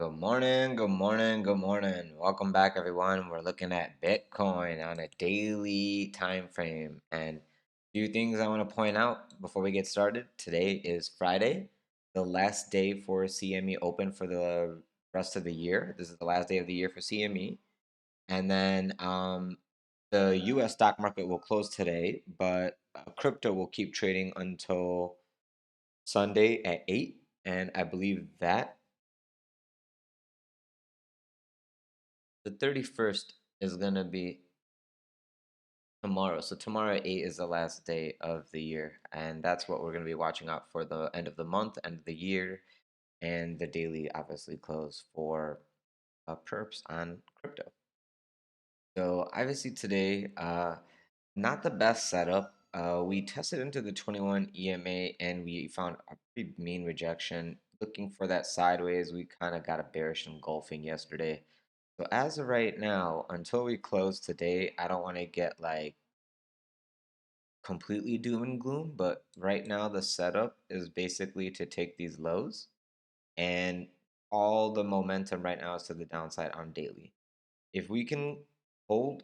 Good morning, good morning, good morning. Welcome back, everyone. We're looking at Bitcoin on a daily time frame. And a few things I want to point out before we get started. Today is Friday, the last day for CME open for the rest of the year. This is the last day of the year for CME. And then the US stock market will close today, but crypto will keep trading until Sunday at 8. And I believe that the 31st is going to be tomorrow. So tomorrow at 8 is the last day of the year. And that's what we're going to be watching out for the end of the month, end of the year, and the daily obviously close for perps on crypto. So obviously today, not the best setup. We tested into the 21 EMA and we found a pretty mean rejection. Looking for that sideways, we kind of got a bearish engulfing yesterday. So as of right now, until we close today, I don't want to get like completely doom and gloom, but right now the setup is basically to take these lows and all the momentum right now is to the downside on daily. If we can hold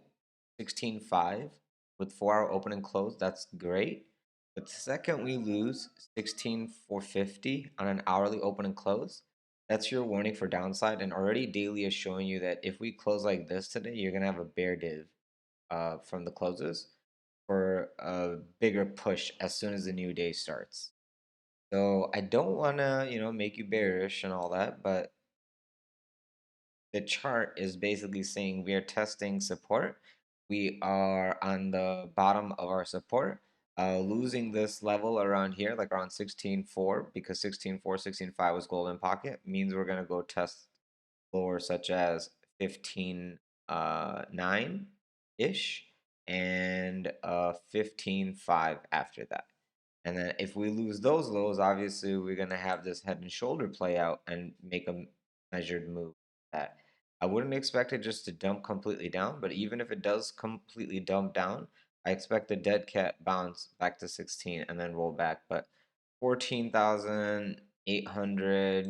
16.5 with 4-hour open and close, that's great. But the second we lose 16,450 on an hourly open and close, that's your warning for downside. And already daily is showing you that if we close like this today, you're gonna have a bear div from the closes for a bigger push as soon as the new day starts. So I don't want to, make you bearish and all that, but the chart is basically saying we are testing support. We are on the bottom of our support, losing this level around here, like around 16.4, because 16.4, 16.5 was golden pocket, means we're going to go test floors such as 15.9 ish and 15.5 after that. And then if we lose those lows, obviously we're going to have this head and shoulder play out and make a measured move. That I wouldn't expect it just to dump completely down, but even if it does completely dump down, I expect the dead cat bounce back to 16 and then roll back. But 14,800,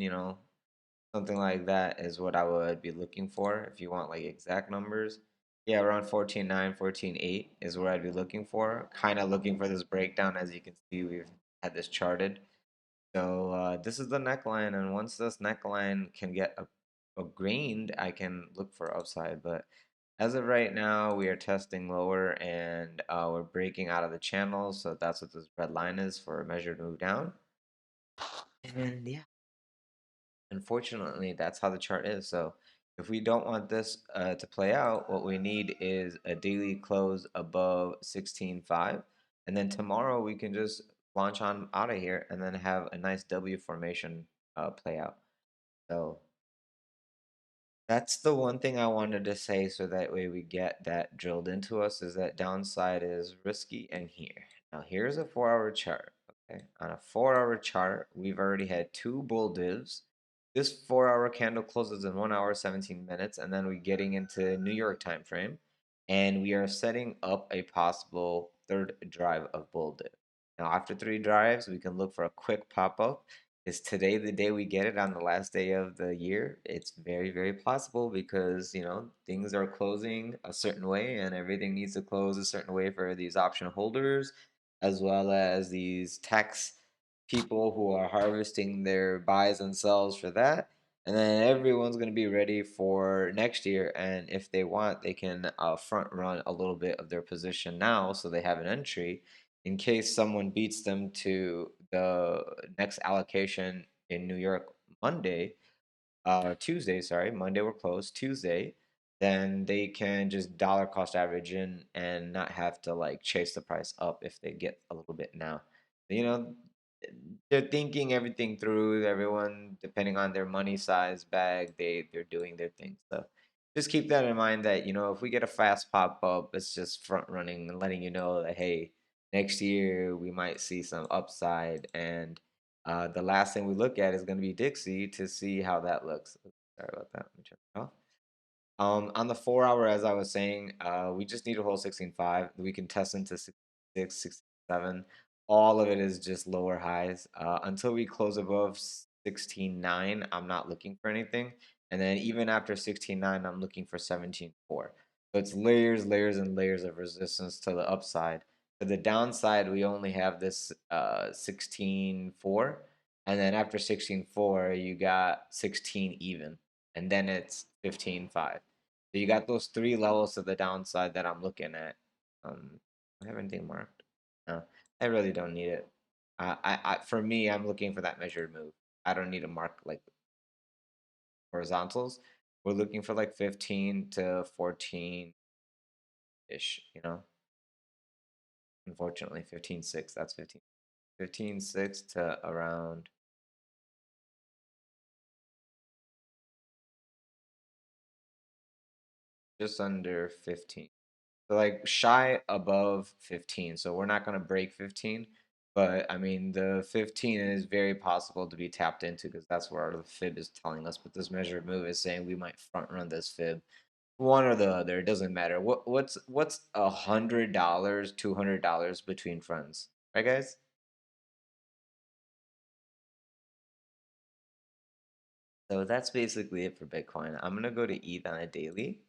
something like that is what I would be looking for if you want like exact numbers. Yeah, around 14.9, 14.8 is where I'd be looking for. Kind of looking for this breakdown. As you can see, we've had this charted. So this is the neckline, and once this neckline can get a grained, I can look for upside. But as of right now, we are testing lower, and we're breaking out of the channel. So that's what this red line is for a measured move down. And yeah, unfortunately, that's how the chart is. So if we don't want this to play out, what we need is a daily close above 16.5. And then tomorrow we can just launch on out of here and then have a nice W formation play out. So that's the one thing I wanted to say so that way we get that drilled into us is that downside is risky and here. Now here's a 4-hour chart. Okay. On a 4-hour chart, we've already had two bull divs. This 4-hour candle closes in 1 hour 17 minutes, and then we're getting into New York time frame, and we are setting up a possible third drive of bull div. Now after 3 drives, we can look for a quick pop-up. Is today the day we get it on the last day of the year? It's very, very possible because, things are closing a certain way and everything needs to close a certain way for these option holders, as well as these tax people who are harvesting their buys and sells for that. And then everyone's going to be ready for next year. And if they want, they can front run a little bit of their position now so they have an entry in case someone beats them to the next allocation in New York Monday, Tuesday, sorry, Monday we're closed, Tuesday, then they can just dollar cost average in and not have to like chase the price up if they get a little bit now. You know, they're thinking everything through. Everyone, depending on their money size bag, they're doing their thing. So just keep that in mind that if we get a fast pop up, it's just front running and letting you know that hey, next year we might see some upside. And the last thing we look at is going to be Dixie to see how that looks. Sorry about that. Let me turn it off. On the 4-hour, as I was saying, we just need to hold 16.5. We can test into 66, 67. All of it is just lower highs until we close above 16.9, I'm not looking for anything. And then even after 16.9, I'm looking for 17.4. So it's layers, layers, and layers of resistance to the upside. To the downside, we only have this 16.4. And then after 16.4, you got 16 even. And then it's 15.5. So you got those three levels to the downside that I'm looking at. I have anything marked? No, I really don't need it. For me, I'm looking for that measured move. I don't need to mark like horizontals. We're looking for like 15 to 14 ish, you know? Unfortunately, 15.6, that's 15. 15.6 to around just under 15. So like shy above 15. So we're not going to break 15, but I mean the 15 is very possible to be tapped into because that's where the fib is telling us. But this measured move is saying we might front run this fib. One or the other, it doesn't matter. What's $100, $200 between friends, right, guys? So that's basically it for Bitcoin. I'm gonna go to ETH on a daily.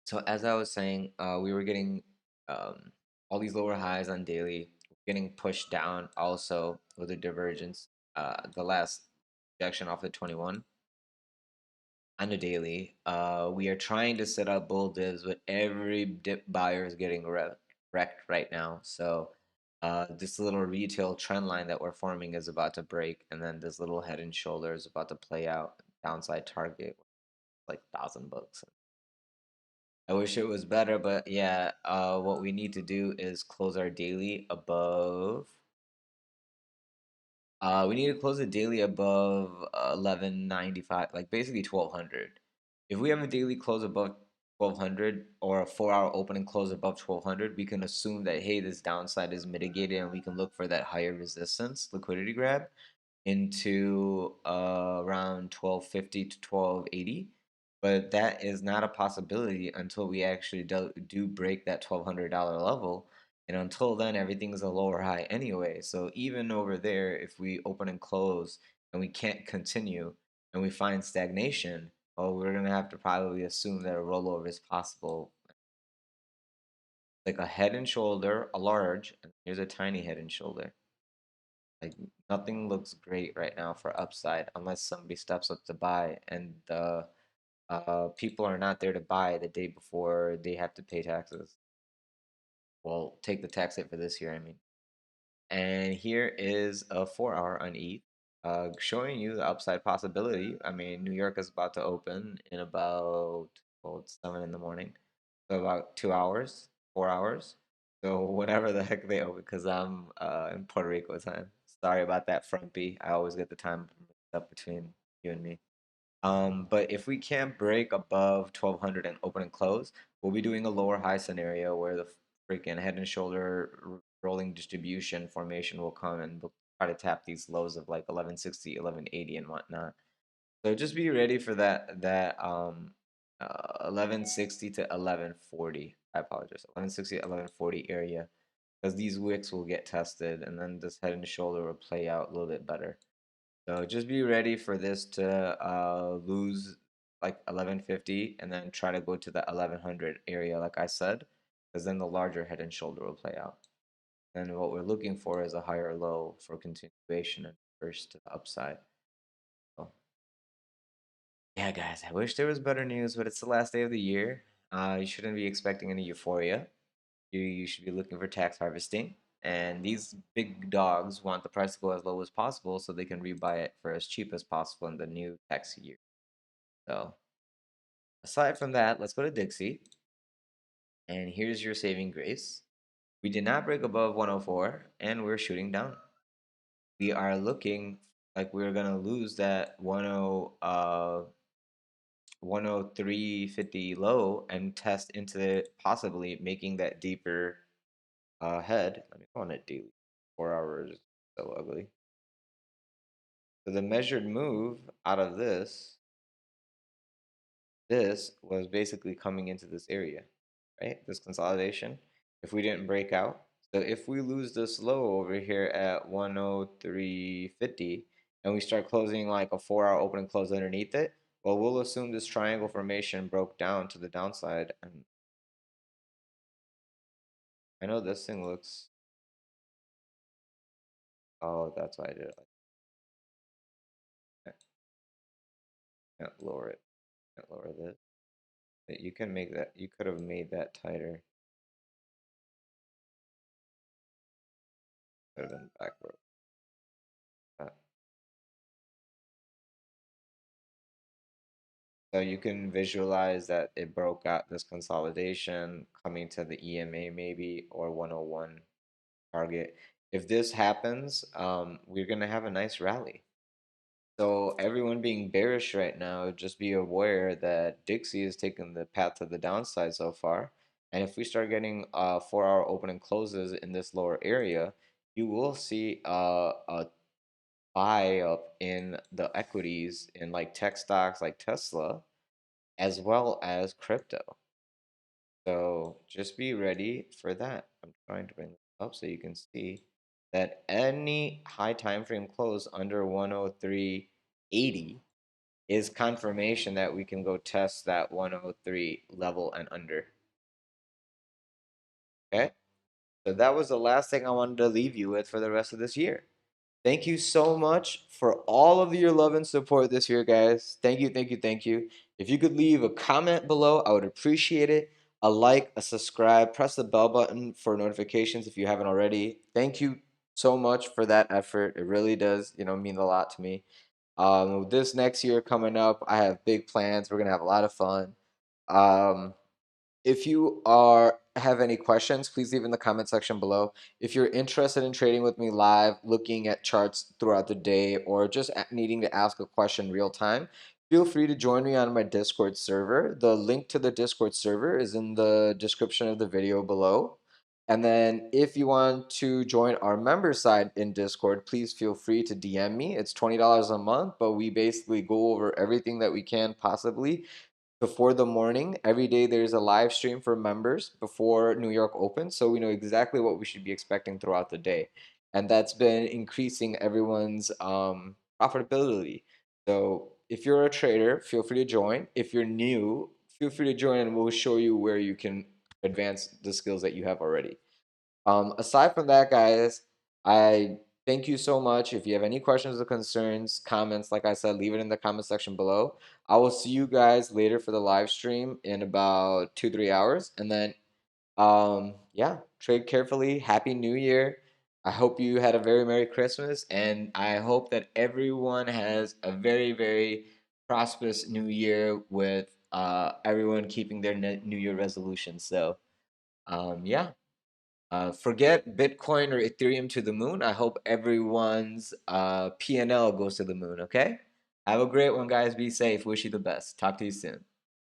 So as I was saying, we were getting um, all these lower highs on daily, getting pushed down also with a divergence. The last rejection off the 21 on the daily. We are trying to set up bull divs, but every dip buyer is getting wrecked right now. So this little retail trend line that we're forming is about to break, and then this little head and shoulder is about to play out. Downside target like $1,000. I wish it was better, but yeah, what we need to do is close our daily above. We need to close the daily above 1195, like basically 1200. If we have a daily close above 1200 or a 4 hour open and close above 1200, we can assume that hey, this downside is mitigated and we can look for that higher resistance liquidity grab into around 1250 to 1280, but that is not a possibility until we actually do break that $1,200 level, and until then everything's a lower high anyway. So even over there, if we open and close and we can't continue and we find stagnation, well, we're gonna have to probably assume that a rollover is possible. Like a head and shoulder, a large, and here's a tiny head and shoulder. Like nothing looks great right now for upside unless somebody steps up to buy, and the people are not there to buy the day before they have to pay taxes. Well, take the tax hit for this year, I mean. And here is a 4 hour on ETH, showing you the upside possibility. I mean, New York is about to open in about, well, it's 7 in the morning. So about 2 hours, 4 hours. So whenever the heck they open, because I'm in Puerto Rico time. Sorry about that, Frumpy. I always get the time mixed up between you and me. But if we can't break above 1200 and open and close, we'll be doing a lower high scenario where the freaking head and shoulder rolling distribution formation will come and we'll try to tap these lows of like 1160, 1180 and whatnot. So just be ready for that 1160 to 1140. I apologize. 1160 to 1140 area because these wicks will get tested and then this head and shoulder will play out a little bit better. So just be ready for this to lose like 1150 and then try to go to the 1100 area, like I said, because then the larger head and shoulder will play out. And what we're looking for is a higher low for continuation and first to the upside. So, yeah, guys, I wish there was better news, but it's the last day of the year. You shouldn't be expecting any euphoria. You should be looking for tax harvesting. And these big dogs want the price to go as low as possible so they can rebuy it for as cheap as possible in the new tax year. So, aside from that, let's go to Dixie. And here's your saving grace. We did not break above 104, and we're shooting down. We are looking like we're gonna lose that 103.50 low and test into it, possibly making that deeper head. Let me go on it daily. 4 hours, so ugly. So the measured move out of this was basically coming into this area. right? This consolidation, if we didn't break out. So if we lose this low over here at 103.50 and we start closing like a 4-hour open and close underneath it, well, we'll assume this triangle formation broke down to the downside. And I know this thing looks, oh, that's why I did it. I can't lower it. Can't lower this. You can make that, you could have made that tighter. Could have been back row. So you can visualize that it broke out this consolidation coming to the EMA maybe or 101 target. If this happens, we're gonna have a nice rally. So everyone being bearish right now, just be aware that Dixie is taking the path to the downside so far. And if we start getting 4-hour open and closes in this lower area, you will see a buy up in the equities in like tech stocks like Tesla as well as crypto. So just be ready for that. I'm trying to bring this up so you can see that any high time frame close under 103.80 is confirmation that we can go test that 103 level and under. Okay? So that was the last thing I wanted to leave you with for the rest of this year. Thank you so much for all of your love and support this year, guys. Thank you, thank you, thank you. If you could leave a comment below, I would appreciate it. A like, a subscribe, press the bell button for notifications if you haven't already. Thank you so much for that effort. It really does, mean a lot to me. This next year coming up, I have big plans. We're gonna have a lot of fun. Um, if you have any questions, please leave in the comment section below. If you're interested in trading with me live, looking at charts throughout the day, or just needing to ask a question real time, feel free to join me on my Discord server. The link to the Discord server is in the description of the video below. And then if you want to join our member side in Discord, please feel free to DM me. It's $20 a month, but we basically go over everything that we can possibly before the morning. Every day there's a live stream for members before New York opens, so we know exactly what we should be expecting throughout the day. And that's been increasing everyone's profitability. So if you're a trader, feel free to join. If you're new, feel free to join and we'll show you where you can advance the skills that you have already. Aside from that, guys, I thank you so much. If you have any questions or concerns, comments, like I said, leave it in the comment section below. I will see you guys later for the live stream in about 2-3 hours. And then, yeah, trade carefully. Happy New Year. I hope you had a very Merry Christmas. And I hope that everyone has a very, very prosperous New Year with everyone keeping their New Year resolutions. So, yeah. Forget Bitcoin or Ethereum to the moon. I hope everyone's P&L goes to the moon, okay? Have a great one, guys. Be safe. Wish you the best. Talk to you soon.